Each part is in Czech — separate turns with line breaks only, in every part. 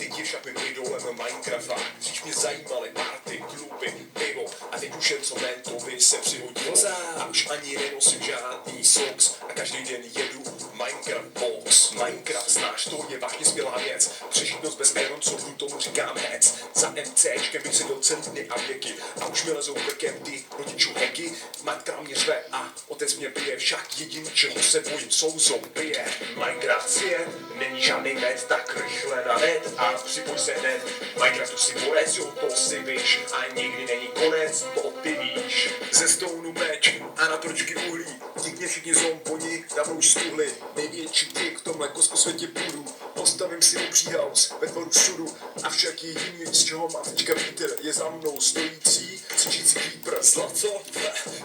Ty děvšapy idolem Minecrafta, když mě zajímaly party, kluby, pivo a teď už jen co mentovi se přihodilo. A už ani nenosím žádný socks a každý den jedu Minecraft box. Minecraft znáš, to je vážně skvělá věc. Přežít noc bez Iron Swordu, tomu říkám hec. Za MCčkem bych seděl celý dny a věky a už mi lezou krkem ty rodičů heky. Matka mě řve a otec mě bije, však jediný, čeho se bojím, jsou zombie. Minecraft je, není žádný med, tak rychle na net a připoj se hned. Minecraftu si borec, jo, to si víš, a nikdy není konec, to ty víš. Ze stounu meč a na tročky uhlí, díky všichni zomboni dávno už stuhli. Největší dík v tomhle kosmosvětě budu, postavím si obří house ve tvaru sudu, avšak jediný, z čeho mám teďka vítr, je za mnou stojící, cvičící creeper. Zlato,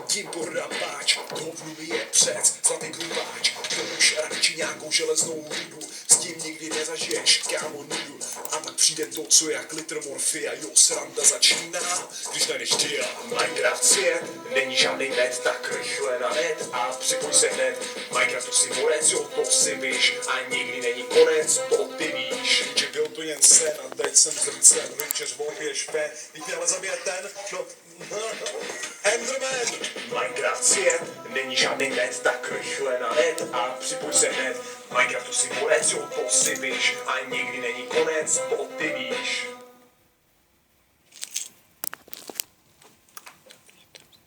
tím porabáč, hovnu mi je přec, zlatý krupáč, to už radši nějakou železnou rudu, s tím nikdy nezažiješ, kámo, nudu. A pak přijde to, co jak litr morfia, jo, sranda začíná, když najdeš ty a Minecraft je, není žádný net, tak rychle na net a připoj se hned. Minecraftu si borec, jo, to si víš, a nikdy není konec, to ty víš. Že byl to jen sen a teď jsem zrcen, večeř volbě špe, teď mě ale zabije ten, no, Enderman! Minecraft je, není žádný net, tak rychle na net a připoj se hned. Minecraftu si borec, jo, to si víš, a nikdy není konec, to ty víš.